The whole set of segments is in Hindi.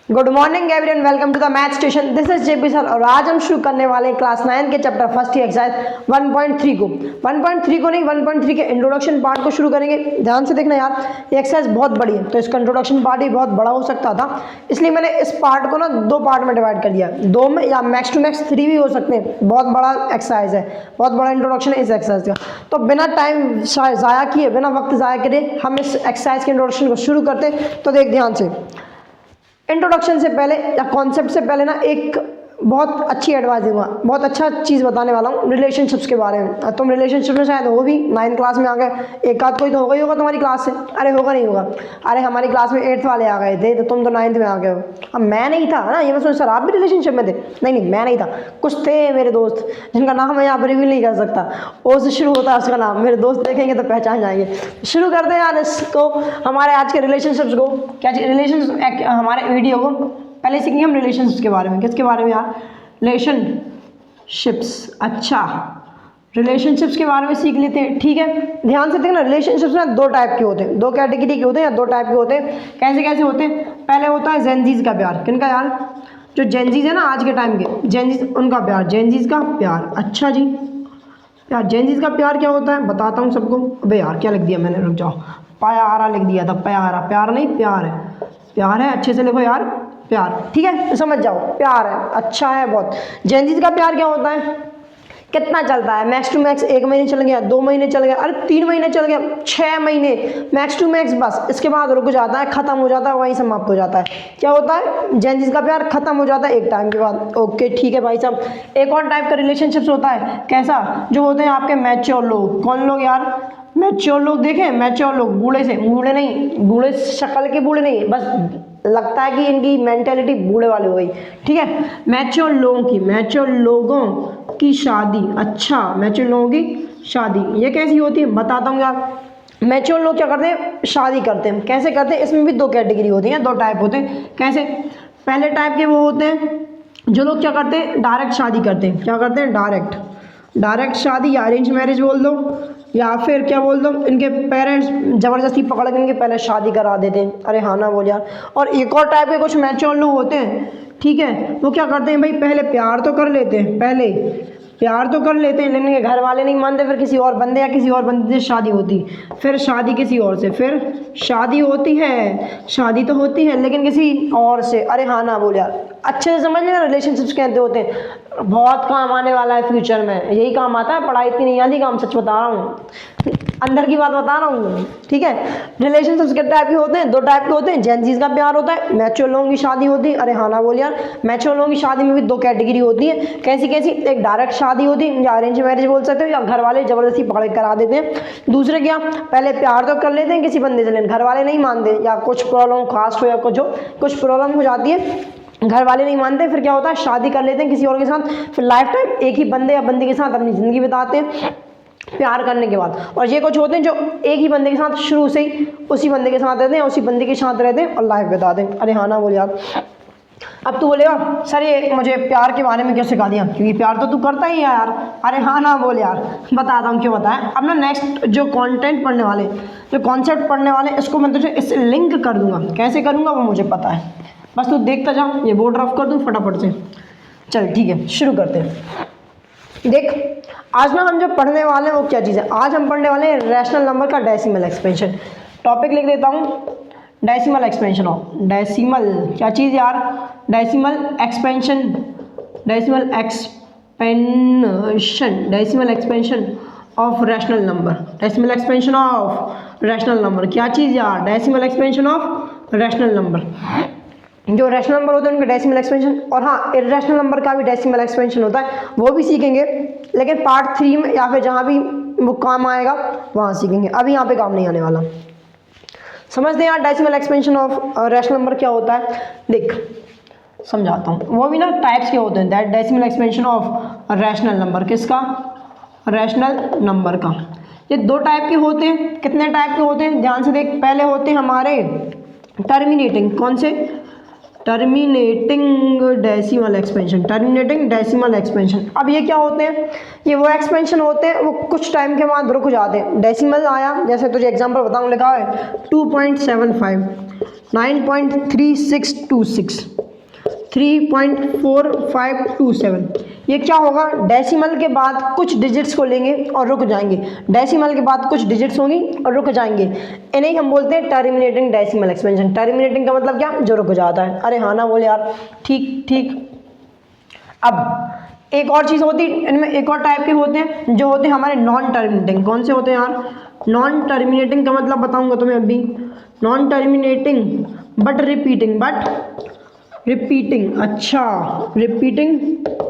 Good morning everyone, welcome to the math station. This is JP sir और आज हम शुरू करने वाले हैं क्लास 9 के चैप्टर फर्स्ट की एक्सरसाइज 1.3 को। 1.3 को नहीं, 1.3 के इंट्रोडक्शन पार्ट को शुरू करेंगे। ध्यान से देखना यार, ये एक्सरसाइज बहुत बड़ी है तो इसका इंट्रोडक्शन पार्ट भी बहुत बड़ा हो सकता था, इसलिए मैंने इस पार्ट को ना दो पार्ट में डिवाइड कर दिया। दो में या मैक्स टू मैक्स 3 भी हो सकते हैं। बहुत बड़ा एक्सरसाइज है, बहुत बड़ा इंट्रोडक्शन है इस एक्सरसाइज का। तो बिना टाइम ज़ाया किए, बिना वक्त ज़ाया करे हम इस एक्सरसाइज के इंट्रोडक्शन को शुरू करते। तो देख ध्यान से, इंट्रोडक्शन से पहले या कॉन्सेप्ट से पहले ना एक बहुत अच्छी एडवाइस दूंगा, बहुत अच्छा चीज़ बताने वाला हूँ रिलेशनशिप्स के बारे में। तुम रिलेशनशिप में शायद हो भी, 9th क्लास में आ गए, एक आध कोई तो होगा ही होगा तुम्हारी क्लास से। अरे होगा नहीं होगा, अरे हमारी क्लास में 8th वाले आ गए थे तो तुम तो 9th में आ गए हो। अब मैं नहीं था ना, ये मैं सोच सर आप भी रिलेशनशिप में थे। नहीं मैं नहीं था, कुछ थे मेरे दोस्त जिनका नाम मैं यहाँ पर रिवील नहीं कर सकता। ओ से शुरू होता है उसका नाम, मेरे दोस्त देखेंगे तो पहचान जाएंगे। शुरू करते हैं यार इसको, हमारे आज के रिलेशनशिप्स को। क्या रिलेशन हमारे वीडियो को पहले सीखेंगे हम रिलेशनशिप्स के बारे में। किसके बारे में यार? रिलेशनशिप्स। अच्छा, रिलेशनशिप्स के बारे में सीख लेते हैं, ठीक है। ध्यान से देखना, रिलेशनशिप्स ना दो टाइप के होते हैं, दो कैटेगरी के होते हैं या दो टाइप के होते हैं। कैसे कैसे होते हैं? पहले होता है जेनजीज का प्यार। किनका यार? जो जेनजीज है ना आज के टाइम के जेनजीज, उनका प्यार, जेनजीज का प्यार। अच्छा जी, यार जेनजीज का प्यार क्या होता है बताता हूँ सबको। अबे यार क्या लिख दिया मैंने, रुक जाओ, प्यारा लिख दिया था, प्यारा। प्यार नहीं प्यार है, प्यार है, अच्छे से लिखो यार, प्यार, ठीक है, समझ जाओ, प्यार है, अच्छा है बहुत। जेनजीज का प्यार क्या होता है? कितना चलता है? मैक्स टू मैक्स 1 महीने चल गया, 2 महीने चल गया, अरे 3 महीने चल गया, 6 महीने मैक्स टू मैक्स, बस इसके बाद रुक जाता है, खत्म हो जाता है, वहीं समाप्त हो जाता है। क्या होता है? जेनजीज का प्यार खत्म हो जाता है एक टाइम के बाद। ओके ठीक है भाई साहब। एक और टाइप का रिलेशनशिप्स होता है, कैसा? जो होते हैं आपके मैच्योर लोग। कौन लोग यार? मैच्योर लोग। देखें मैच्योर लोग, बूढ़े से, बूढ़े नहीं, बूढ़े शक्ल के बूढ़े नहीं, बस लगता है कि इनकी मेंटेलिटी बूढ़े वाली हो गई, ठीक है। मैच्योर लोगों की, मैच्योर लोगों की शादी। अच्छा, मैच्योर लोगों की शादी ये कैसी होती है बताता हूँ यार। मैच्योर लोग क्या करते हैं? शादी करते हैं। कैसे करते हैं? इसमें भी दो कैटेगरी होती हैं, दो टाइप होते हैं। कैसे? पहले टाइप के वो होते हैं जो लोग क्या करते हैं? डायरेक्ट शादी करते हैं। क्या करते हैं? डायरेक्ट शादी, या अरेंज मैरिज बोल दो, या फिर क्या बोल दो, इनके पेरेंट्स ज़बरदस्ती पकड़ के इनके पहले शादी करा देते हैं। अरे हाँ ना बोल यार। और एक और टाइप के कुछ मैच्योर लोग होते हैं, ठीक है, वो क्या करते हैं भाई? पहले प्यार तो कर लेते हैं, पहले प्यार तो कर लेते हैं, लेकिन घर वाले नहीं मानते, फिर किसी और बंदे या किसी और बंदे से शादी होती, फिर शादी किसी और से, फिर शादी होती है, शादी तो होती है लेकिन किसी और से। अरे हाँ ना बोल यार, अच्छे से समझ लेना रिलेशनशिप्स कहते होते हैं, बहुत काम आने वाला है फ्यूचर में, यही काम आता है, पढ़ाई इतनी नहीं आती, काम सच बता रहा हूँ, अंदर की बात बता रहा हूँ, ठीक है। रिलेशनशिप्स के टाइप के होते हैं, दो टाइप के होते हैं। जेनजीज का प्यार होता है, मैच्योर लोगों की शादी होती है। अरे हाँ ना बोल यार, मैच्योर लोगों की शादी में भी दो कैटेगरी होती है। कैसी कैसी? एक डायरेक्ट शादी होती है, या अरेंज मैरिज बोल सकते हो, या घर वाले ज़बरदस्ती पकड़ करा देते हैं। दूसरे क्या? पहले प्यार तो कर लेते हैं किसी बंदे से, लेकिन घर वाले नहीं मानते, या कुछ प्रॉब्लम, कास्ट हो या कुछ प्रॉब्लम हो जाती है, घर वाले नहीं मानते, फिर क्या होता है? शादी कर लेते हैं किसी और के साथ, फिर लाइफ टाइम एक ही बंदे या बंदी के साथ अपनी ज़िंदगी बिताते हैं प्यार करने के बाद। और ये कुछ होते हैं जो एक ही बंदे के साथ शुरू से ही उसी बंदे के साथ रहते हैं, उसी बंदे के साथ रहते हैं और लाइफ बिताते हैं। अरे हाँ ना बोल यार। अब तू बोलेगा सर ये मुझे प्यार के बारे में क्यों सिखा दिया, क्योंकि प्यार तो तू करता ही है यार। अरे हाँ ना बोल यार, बताता हूँ क्यों बताया। अब ना नेक्स्ट जो कंटेंट पढ़ने वाले, जो कॉन्सेप्ट पढ़ने वाले, इसको मैं तुझे इससे लिंक कर दूंगा। कैसे करूँगा वो मुझे पता है, बस तू देखता जा। ये बोर्ड रफ कर दूँ फटाफट से। चल ठीक है, शुरू करते हैं। देख आज ना हम जो पढ़ने वाले हैं वो क्या चीज़ है? आज हम पढ़ने वाले हैं रैशनल नंबर का डेसिमल एक्सपेंशन। टॉपिक लिख देता हूँ, डेसिमल एक्सपेंशन ऑफ, डेसिमल क्या चीज़ यार? Decimal expansion, decimal expansion, decimal expansion of rational number, decimal expansion of rational number. क्या चीज़ यार? Decimal expansion of rational number. जो रैशनल नंबर होते हैं उनके डेसिमल एक्सपेंशन, और हाँ इर्रेशनल नंबर का भी डेसिमल एक्सपेंशन होता है, वो भी सीखेंगे, लेकिन पार्ट 3 में या फिर जहाँ भी वो काम आएगा वहाँ सीखेंगे। अभी यहाँ पे काम नहीं आने वाला। समझते हैं यार decimal expansion of rational number क्या होता है। देख समझाता हूँ, वो भी ना टाइप्स के होते हैं। That decimal expansion of rational number, किसका? रैशनल नंबर का। ये दो टाइप के होते हैं। कितने टाइप के होते हैं ध्यान से देख। पहले होते हैं हमारे टर्मिनेटिंग, कौन से? Terminating decimal expansion, terminating decimal expansion. अब ये क्या होते हैं? ये वो एक्सपेंशन होते हैं वो कुछ टाइम के बाद रुक जाते हैं। डेसिमल आया, जैसे तुझे एग्जांपल बताऊं, लिखा है 2.75, 9.3626, 3.4527। ये क्या होगा, डेसिमल के बाद कुछ डिजिट्स को लेंगे और रुक जाएंगे, डेसिमल के बाद कुछ डिजिट्स होंगी और रुक जाएंगे, इन्हें हम बोलते हैं टर्मिनेटिंग डेसिमल एक्सपेंशन। टर्मिनेटिंग का मतलब क्या, जो रुक जाता है। अरे हाँ ना बोले यार, ठीक ठीक। अब एक और चीज़ होती है इनमें, एक और टाइप के होते हैं जो होते हैं हमारे नॉन टर्मिनेटिंग। कौन से होते हैं यार, नॉन टर्मिनेटिंग का मतलब बताऊंगा तुम्हें अभी। नॉन टर्मिनेटिंग बट रिपीटिंग, अच्छा रिपीटिंग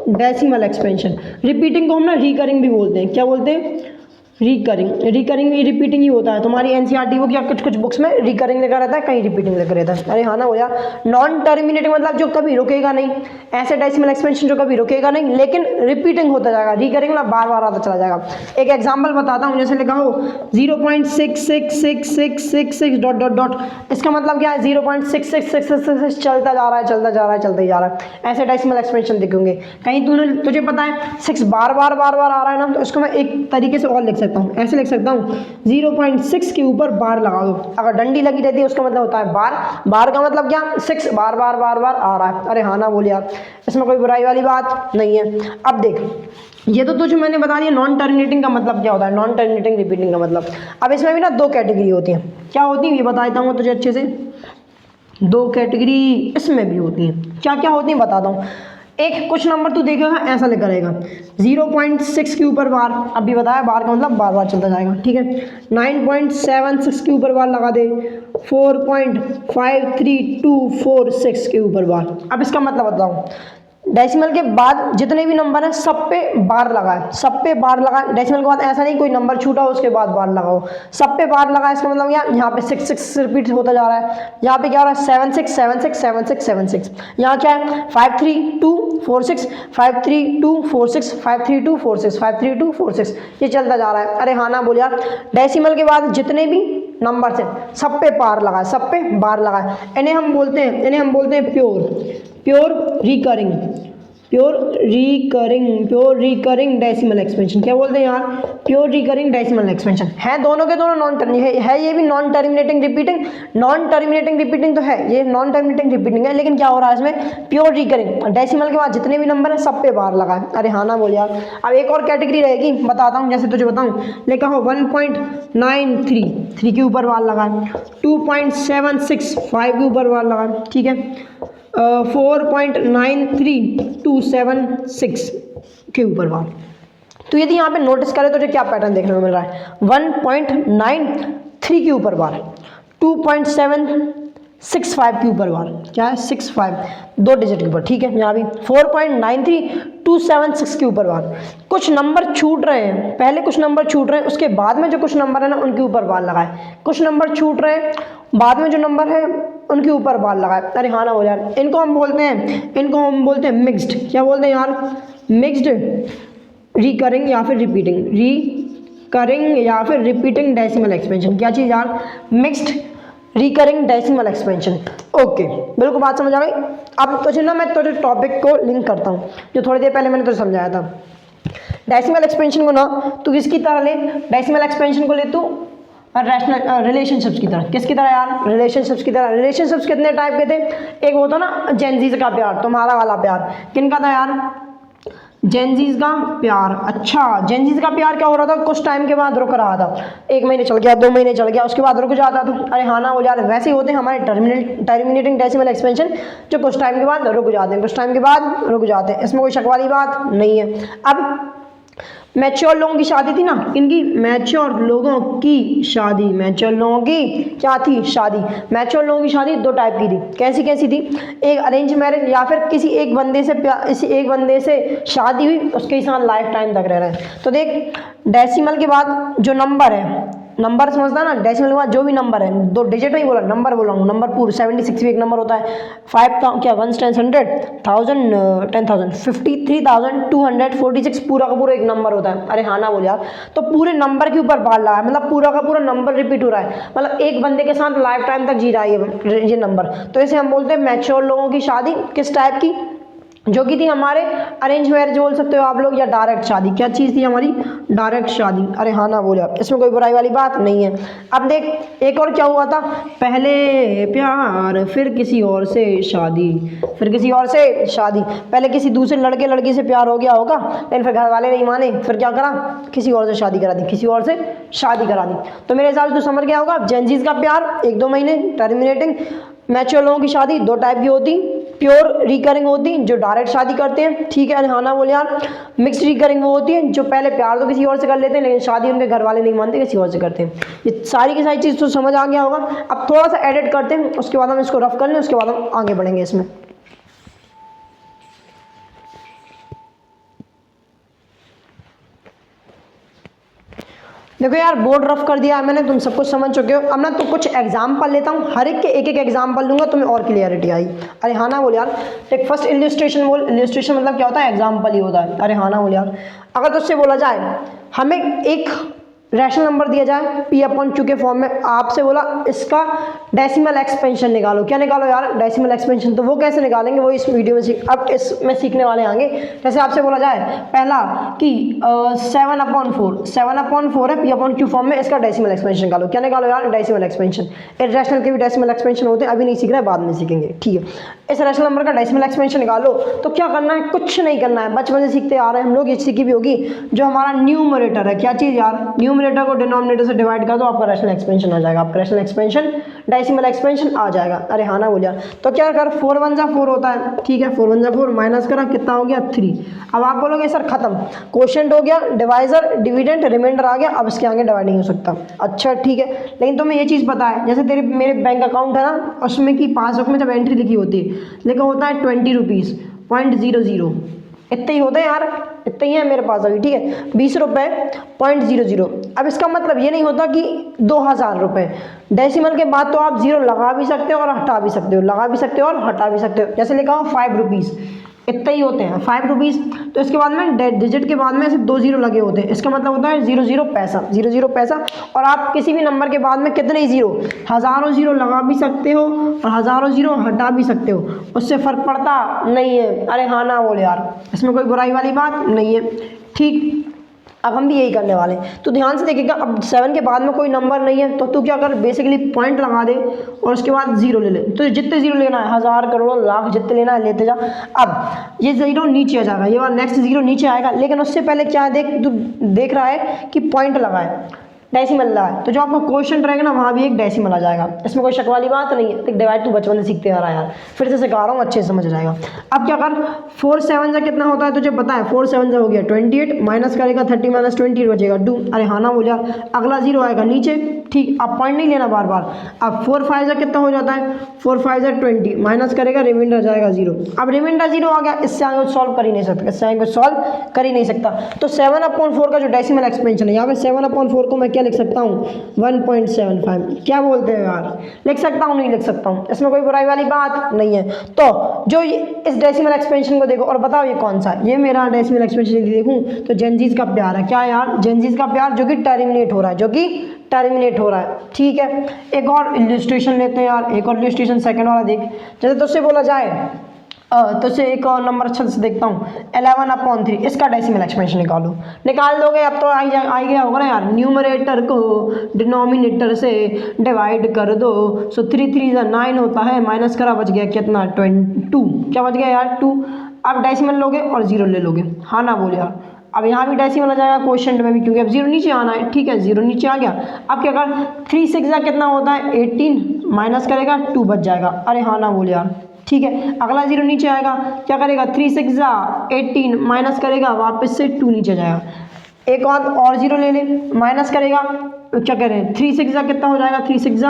डेसिमल एक्सपेंशन। रिपीटिंग को हम ना रिकरिंग भी बोलते हैं। क्या बोलते हैं, रिकरिंग। रिकरिंग भी रिपीटिंग ही होता है। तुम्हारी एनसीईआरटी बुक या कुछ कुछ बुक्स में रिकरिंग लिखा रहता है, कहीं रिपीटिंग लिखा रहता है। अरे हाँ ना हो यार। नॉन टर्मिनेटिंग मतलब जो कभी रुकेगा नहीं, ऐसे डेसिमल एक्सपेंशन जो कभी रुकेगा नहीं लेकिन रिपीटिंग होता जाएगा। रिकरिंग मतलब बार बार आता चला जाएगा। एक एग्जाम्पल बताता हूँ, जैसे लिखा हो 0.66666 डॉट डॉट डॉट, इसका मतलब क्या है, 0.66666 चलता जा रहा है, चलता जा रहा है, चलता ही जा रहा है। ऐसे डेसिमल एक्सपेंशन दिखेंगे। कहीं तुझे पता है 6 बार बार आ रहा है ना, तो इसको मैं एक तरीके से और लिख सकता हूँ, ऐसे लिख सकता हूँ 0.6 के ऊपर बार लगा दो। अगर डंडी लगी रहती है उसका मतलब होता है बार। बार का मतलब क्या, 6 बार बार आ रहा है। अरे हाँ ना बोलिए यार, इसमें कोई बुराई वाली बात नहीं है। अब देख, ये तो तुझे मैंने बता दिया नॉन टर्मिनेटिंग का मतलब क्या होता है, नॉन टर्मिनेटिंग रिपीटिंग का मतलब। अब इसमें भी ना 2 कैटेगरी होती हैं। क्या होती है ये बता देता हूँ तुझे अच्छे से। 2 कैटेगरी इसमें भी होती हैं। क्या क्या होती हैं बताता हूँ। एक कुछ नंबर तू देखेगा ऐसा लिखा रहेगा 0.6 के ऊपर बार, अभी बताया बार का मतलब बार बार चलता जाएगा, ठीक है। 9.76 के ऊपर बार लगा दे, 4.53246 के ऊपर बार। अब इसका मतलब बताऊँ, डेसिमल के बाद जितने भी नंबर हैं सब पे बार लगाए, सब पे बार लगाए। डेसिमल के बाद ऐसा नहीं कोई नंबर छूटा हो उसके बाद बार लगाओ, सब पे बार लगाए। इसका मतलब क्या, यहाँ पे 6 रिपीट होता जा रहा है। यहाँ पे क्या हो रहा है, 76767676। यहाँ क्या है, 53246 53246 53246 53246, ये चलता जा रहा है। अरे हाँ ना बोल यार। डेसिमल के बाद जितने भी नंबर है सब पे बार लगाए, सब पे बार लगाए। इन्हें हम बोलते हैं प्योर रिकरिंग डेसिमल एक्सपेंशन। क्या बोलते हैं यार, प्योर रिकरिंग डेसिमल एक्सपेंशन। है दोनों के दोनों नॉन टर्मिनेटिंग है ये भी non terminating repeating. Non terminating repeating तो है, ये नॉन टर्मिनेटिंग रिपीटिंग है, लेकिन क्या हो रहा है इसमें, प्योर रिकरिंग। डेसिमल के बाद जितने भी नंबर है सब पे बार लगा है। अरे हाँ ना बोल यार। अब एक और कैटेगरी रहेगी, बताता हूँ, जैसे तुझे बताऊँ, लिखा हो 1.93 के ऊपर बार लगा, 2.765 के ऊपर बार लगा, ठीक है। 4.93276 के ऊपर बार। तो यदि यहाँ पे नोटिस करें तो क्या पैटर्न देखने को मिल रहा है, 1.93 के ऊपर बार, 2.765 के ऊपर बार, क्या है 65, 2 डिजिट के ऊपर, ठीक है। यहाँ भी 4.93276 के ऊपर बार। कुछ नंबर छूट रहे हैं, पहले कुछ नंबर छूट रहे हैं, उसके बाद में जो कुछ नंबर है ना उनके ऊपर बार लगाए। कुछ नंबर छूट रहे हैं, बाद में जो नंबर है उनके ऊपर बार लगाए। अरे हाँ ना हो यार। इनको हम बोलते हैं मिक्स्ड। क्या बोलते हैं यार, मिक्स्ड रिकरिंग या फिर रिपीटिंग डेसिमल एक्सपेंशन। क्या चीज़ यार, mixed recurring decimal expansion. Okay, बिल्कुल बात समझ आ गई। अब तुझे ना मैं तुझे टॉपिक को लिंक करता हूँ, जो थोड़ी देर पहले मैंने तुझे समझाया था। डेसिमल एक्सपेंशन को ना तू किसकी तरह ले, डेसिमल एक्सपेंशन को ले तू रैशनल रिलेशनशिप्स की तरह। किसकी तरह यार, रिलेशनशिप्स की तरह। रिलेशनशिप्स कितने टाइप के थे, एक होता ना जेनजीज का प्यार, तुम्हारा वाला प्यार। किनका था यार, जेनजीज का प्यार। अच्छा, जेनजीज का प्यार क्या हो रहा था, कुछ टाइम के बाद रुक रहा था, 1 महीने चल गया, 2 महीने चल गया, उसके बाद रुक जाता था। अरे हाँ ना हो यार। वैसे ही होते हैं हमारे टर्मिनेटिंग डेसिमल एक्सपेंशन, जो कुछ टाइम के बाद रुक जाते हैं, कुछ टाइम के बाद रुक जाते हैं। इसमें कोई शक वाली बात नहीं है। अब मैच्योर लोगों की शादी थी ना, इनकी मैच्योर लोगों की शादी क्या थी, शादी। मैच्योर लोगों की शादी 2 टाइप की थी। कैसी कैसी थी, एक अरेंज मैरिज, या फिर किसी एक बंदे से शादी हुई, उसके साथ लाइफ टाइम तक रह रहे हैं। तो देख, डेसिमल के बाद जो नंबर है, नंबर समझता है ना, डेसिमल के बाद जो भी नंबर है, 2 डिजिट नहीं बोला, नंबर बोला हूँ, नंबर पूरे। 76 भी एक नंबर होता है, 5 क्या 1 10 100 1000 10,000 53,246 पूरा का पूरा एक नंबर होता है। अरे हाँ ना बोल यार। तो पूरे नंबर के ऊपर बार लगा है, मतलब पूरा का पूरा नंबर रिपीट हो रहा है, मतलब एक बंदे के साथ लाइफ टाइम तक जी रहा है ये नंबर। तो इसे हम बोलते हैं मैच्योर लोगों की शादी। किस टाइप की, जो कि थी हमारे अरेंज मैरिज बोल सकते हो आप लोग, या डायरेक्ट शादी। क्या चीज़ थी हमारी? डायरेक्ट शादी। अरे हाँ ना बोले आप, इसमें कोई बुराई वाली बात नहीं है। अब देख एक और क्या हुआ था, पहले प्यार फिर किसी और से शादी, फिर किसी और से शादी। पहले किसी दूसरे लड़के लड़की से प्यार हो गया होगा, लेकिन फिर घर वाले नहीं माने, फिर क्या करा, किसी और से शादी करा दी, किसी और से शादी करा दी। तो मेरे हिसाब से तो समझ गया होगा, जेनजीज का प्यार 1-2 महीने टर्मिनेटिंग, मैच्योर लोगों की शादी 2 टाइप की होती, प्योर रिकरिंग होती जो डायरेक्ट शादी करते हैं, ठीक है। हाँ ना बोले यार। मिक्स रिकरिंग वो होती है जो पहले प्यार तो किसी और से कर लेते हैं, लेकिन शादी उनके घर वाले नहीं मानते, किसी और से करते हैं। ये सारी की सारी चीज़ तो समझ आ गया होगा। अब थोड़ा सा एडिट करते हैं, उसके बाद हम इसको रफ कर लें, उसके बाद हम आगे बढ़ेंगे इसमें। देखो यार, बोर्ड रफ कर दिया है मैंने, तुम सब कुछ समझ चुके हो। अब ना तो कुछ एग्जाम्पल लेता हूँ, हर एक के एक एक एग्जाम्पल लूंगा, तुम्हें और क्लियरिटी आई। अरे हाँ ना बोल यार। एक फर्स्ट इलिस्ट्रेशन बोल। इलिस्ट्रेशन मतलब क्या होता है? एग्जाम्पल ही होता है। अरे हाँ ना बोल यार। अगर तुझसे बोला जाए हमें एक रैशनल नंबर दिया जाए p/q के फॉर्म में, आपसे बोला इसका डेसिमल एक्सपेंशन निकालो। क्या निकालो यार? Decimal expansion. तो वो कैसे निकालेंगे, वो इस वीडियो में अब इसमें सीखने वाले आएंगे। जैसे आपसे बोला जाए पहला कि 7/4 है p/q फॉर्म में, इसका डेसिमल एक्सपेंशन निकालो। क्या निकालो यार? Decimal expansion. इरेशनल के भी डेसिमल एक्सपेंशन होते हैं, अभी नहीं सीख रहे, बाद में सीखेंगे, ठीक है। इस रैशनल नंबर का डेसिमल एक्सपेंशन निकालो। तो क्या करना है? कुछ नहीं करना है, बचपन से सीखते आ रहे हैं हम लोग, ये सीखी भी होगी। जो हमारा न्यूमरेटर है, क्या चीज़ यार? न्यूमरेटर को डिनोमिनेटर से डिवाइड कर दो, आपका रैशनल एक्सपेंशन आ जाएगा। आपका रैशनल एक्सपेंशन डेसिमल एक्सपेंशन आ जाएगा। अरे हाँ ना बोलिए। तो क्या कर, 4 1 जा 4 होता है, ठीक है। 4 1 जा 4 माइनस करा, कितना हो गया? 3। अब आप बोलोगे सर खत्म, क्वोशिएंट हो गया, डिवाइजर डिविडेंड रिमाइंडर आ गया, अब इसके आगे डिवाइड नहीं हो सकता। अच्छा ठीक है, लेकिन तुम्हें ये चीज़ पता है, जैसे मेरे बैंक अकाउंट है ना, उसमें की पासबुक में जब एंट्री लिखी होती है, लिखा होता है 20 रुपीज़ 0.00, इतने ही होते हैं यार, इतने ही है मेरे पास अभी, ठीक है। 20 रुपये 0.00। अब इसका मतलब ये नहीं होता कि 2000 रुपये। डेसिमल के बाद तो आप जीरो लगा भी सकते हो और हटा भी सकते हो, लगा भी सकते हो और हटा भी सकते हो। जैसे लिखा हो 5 रुपीज़, इतने ही होते हैं 5 रुपीज़। तो इसके बाद में डिजिट के बाद में ऐसे 2 जीरो लगे होते हैं, इसका मतलब होता है 00 पैसा, 00 पैसा। और आप किसी भी नंबर के बाद में कितने ही जीरो, हज़ारों जीरो लगा भी सकते हो और हज़ारों जीरो हटा भी सकते हो, उससे फ़र्क पड़ता नहीं है। अरे हाँ ना बोले यार, इसमें कोई बुराई वाली बात नहीं है, ठीक। अब हम भी यही करने वाले हैं, तो ध्यान से देखिएगा। अब 7 के बाद में कोई नंबर नहीं है, तो तू क्या कर, बेसिकली पॉइंट लगा दे और उसके बाद जीरो ले ले। तो जितने जीरो लेना है, 1000 करोड़ लाख जितने लेना है लेते जा। अब ये जीरो नीचे आ जाएगा, ये वाला नेक्स्ट जीरो नीचे आएगा, लेकिन उससे पहले क्या देख, तू देख रहा है कि पॉइंट लगा है, डेसिमल रहा है, तो जो आपका क्वेश्चन रहेगा ना, वहाँ भी एक डेसिमल आ जाएगा। इसमें कोई शक वाली बात नहीं है। डिवाइड तू बचपन से सीखते आ रहा है यार, फिर से सिखा रहा हूँ, अच्छे से समझ जाएगा। अब क्या कर, 4 7 जा कितना होता है तुझे पता है? 4 7 जा हो गया 28, माइनस करेगा 30 माइनस 20 बचेगा 2। अरे हाँ ना बोल यार, अगला जीरो आएगा नीचे, ठीक। अब पॉइंट नहीं लेना बार बार। अब 4 5 जा कितना हो जाता है? 4 5 जा 20, माइनस करेगा, रिमाइंडर जाएगा 0। अब रिमाइंडर 0 आ गया, इससे आगे सॉल्व कर ही नहीं सकता, इससे आगे सॉल्व कर ही नहीं सकता। तो 7/4 का जो डेसिमल एक्सपेंशन है, यहाँ पे 7/4 को मैं क्या लिख सकता हूँ? 1.75। क्या बोलते हैं यार, लिख सकता हूँ नहीं लिख सकता हूँ, इसमें कोई बुराई वाली बात नहीं है। तो जो इस डेसिमल एक्सपेंशन को देखो और बताओ ये कौन सा है? ये मेरा डेसिमल एक्सपेंशन देखूँ तो जेनजीज का प्यार है। क्या यार? जेनजीज का प्यार, जो कि टर्मिनेट हो रहा है, जो कि टर्मिनेट हो रहा है, ठीक है। एक और इलस्ट्रेशन लेते हैं यार, एक और इलस्ट्रेशन सेकंड वाला देख। जैसे तुझसे बोला जाए तो से एक और नंबर अच्छे से देखता हूँ, 11/3, इसका डेसिमल एक्सपेंशन निकालो। निकाल दोगे? अब तो आई गया होगा ना यार। न्यूमरेटर को डिनोमिनेटर से डिवाइड कर दो, सो 3 3 9 होता है, माइनस करा, बच गया कितना? 2। क्या बच गया यार? 2। अब डेसिमल लोगे और जीरो ले लोगे। हाँ ना बोले यार। अब यहाँ भी डेसिमल आ जाएगा क्वेश्चन में भी, क्योंकि अब जीरो नीचे आना है, ठीक है। जीरो नीचे आ गया। अब क्या कर, 3 6 जा कितना होता है? 18, माइनस करेगा 2 बच जाएगा। अरे हाँ ना बोले यार, ठीक है। अगला जीरो नीचे आएगा, क्या करेगा? 3 6 जा 18, माइनस करेगा, वापस से 2 नीचे जाएगा। एक और जीरो ले ले, माइनस करेगा, क्या करें? 3 6 जा कितना हो जाएगा? 3 6 जा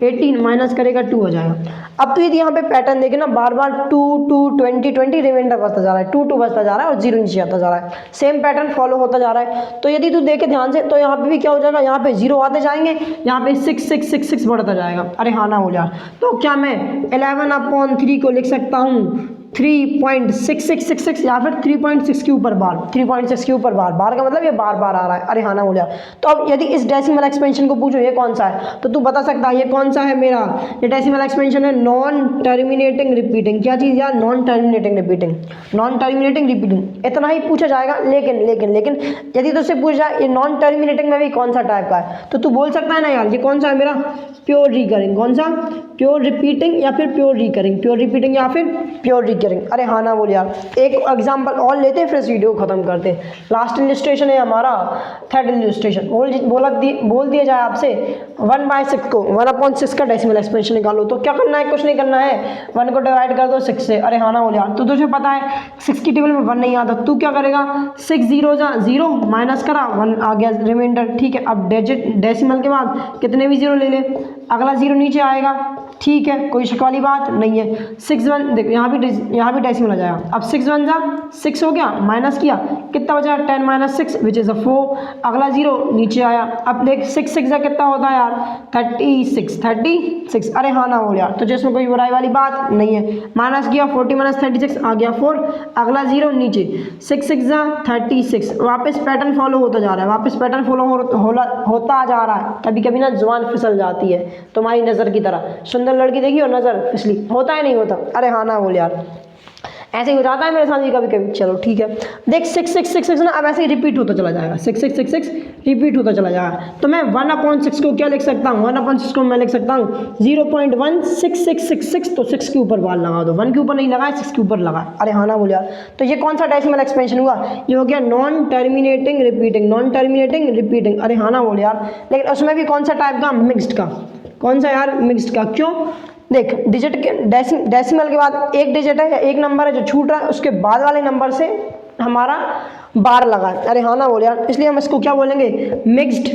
18, माइनस करेगा 2 हो जाएगा। अब तो यदि यहाँ पे पैटर्न देखे ना, बार बार 2 2 20 20 रिमाइंडर बढ़ता जा रहा है, 2 2 बढ़ता जा रहा है और जीरो नीचे आता जा रहा है, सेम पैटर्न फॉलो होता जा रहा है। तो यदि तू देखे ध्यान से, तो यहाँ पे भी क्या हो जाएगा? यहाँ पे जीरो आते जाएंगे, यहाँ पे 6 6 6 6 बढ़ता जाएगा। अरे हाँ ना हो जाए। तो क्या मैं 11/3 को लिख सकता हूँ 3.6666 या फिर 3.6 के ऊपर बार, 3.6 के ऊपर बार, बार का मतलब ये बार बार आ रहा है। अरे हाँ ना हो जाए। तो अब यदि इस डेसिमल एक्सपेंशन को पूछो ये कौन सा है, तो तू बता सकता है ये कौन कौन सा है मेरा, ये डेसिमल एक्सपेंशन है नॉन टर्मिनेटिंग रिपीटिंग। क्या चीज़ यार, non terminating repeating, non terminating repeating, इतना ही पूछा जाएगा। लेकिन लेकिन लेकिन यदि तुझसे पूछ जाए ये नॉन टर्मिनेटिंग में भी कौन सा टाइप का है, तो तू बोल सकता है ना यार ये कौन सा है मेरा, प्योर रिकरिंग। कौन सा, प्योर रिपीटिंग या फिर प्योर रिकरिंग, प्योर रिपीटिंग या फिर प्योर रिकरिंग। अरे हाँ ना बोल यार। एक एग्जांपल और लेते हैं फिर इस वीडियो को खत्म करते हैं। लास्ट इलस्ट्रेशन है हमारा थर्ड इलस्ट्रेशन। बोल दिया जाए आपसे 1/6 को 1/6 का डेसिमल एक्सपेंशन निकालो, तो क्या करना है, कुछ नहीं करना है, 1 को डिवाइड कर दो 6 से। अरे हाँ ना बोल यार। तो तुझे पता है 6 की टेबल में 1 नहीं आता, तू क्या करेगा, 6 0 जा 0 माइनस करा 1 आ गया रिमाइंडर। ठीक है, अब डेसिमल के बाद कितने भी 0 ले ले, अगला 0 नीचे आएगा। ठीक है, कोई शक वाली बात नहीं है। 6 1 देख यहाँ भी डेसिमल आ जाएगा। अब 6 1 जा 6 हो गया, माइनस किया कितना बचा 10 - 6 विच इज़ 4। अगला 0 नीचे आया। अब देख 6 6 जा कितना होता है यार 36। अरे हाँ ना बोल यार। तो जिसमें कोई बुराई वाली बात नहीं है। माइनस किया 40 - 36 आ गया 4। अगला 0 नीचे 6 6 जा 36। वापस पैटर्न फॉलो होता जा रहा है, वापस पैटर्न फॉलो होता जा रहा है। कभी कभी ना जुबान फिसल जाती है तुम्हारी नज़र की तरह। सुंदर लड़की देखी और नज़र फिसली, होता है नहीं होता। अरे हाँ ना बोल यार, ऐसे ही हो जाता है मेरे साथ भी कभी कभी। चलो ठीक है, देख 6 6 6 6 ना अब ऐसे ही रिपीट होता चला जाएगा। 6 6 6 6 रिपीट होता चला जाएगा। तो मैं 1/6 को क्या लिख सकता हूँ, 1/6 को मैं लिख सकता हूँ 0.16666। तो 6 के ऊपर बाल लगा दो, 1 के ऊपर नहीं लगाए 6 के ऊपर लगाए। अरे हाँ ना बोल यार। तो ये कौन सा डेसिमल एक्सपेंशन हुआ, ये हो गया non terminating repeating, non terminating repeating. अरे हाँ ना बोल यार। लेकिन उसमें भी कौन सा टाइप का, मिक्स्ड का। कौन सा यार, मिक्स्ड का। क्यों, देख डिजिट के डेसिमल के बाद एक डिजिट है या एक नंबर है जो छूट रहा है, उसके बाद वाले नंबर से हमारा बार लगा है। अरे हाँ ना बोल यार। इसलिए हम इसको क्या बोलेंगे, मिक्स्ड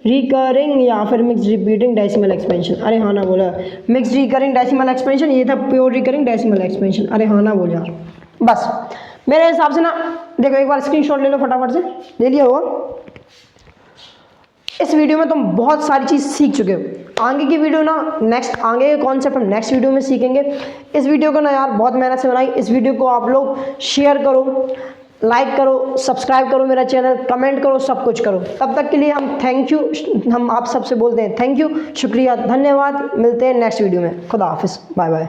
रिकरिंग या फिर मिक्स्ड रिपीटिंग डेसिमल एक्सपेंशन। अरे हाँ ना बोला, मिक्स्ड रिकरिंग डेसिमल एक्सपेंशन, ये था प्योर रिकरिंग डेसिमल एक्सपेंशन। अरे हाँ ना बोल यार। बस मेरे हिसाब से ना, देखो एक बार स्क्रीनशॉट ले लो फटाफट से, ले लिया होगा। इस वीडियो में तुम बहुत सारी चीज़ सीख चुके हो। आगे की वीडियो ना आगे के कॉन्सेप्ट हम नेक्स्ट वीडियो में सीखेंगे। इस वीडियो को ना यार बहुत मेहनत से बनाई। इस वीडियो को आप लोग शेयर करो, लाइक करो, सब्सक्राइब करो मेरा चैनल, कमेंट करो, सब कुछ करो। तब तक के लिए हम आप सबसे बोलते हैं थैंक यू, शुक्रिया, धन्यवाद। मिलते हैं नेक्स्ट वीडियो में। खुदा हाफिज़, बाय बाय।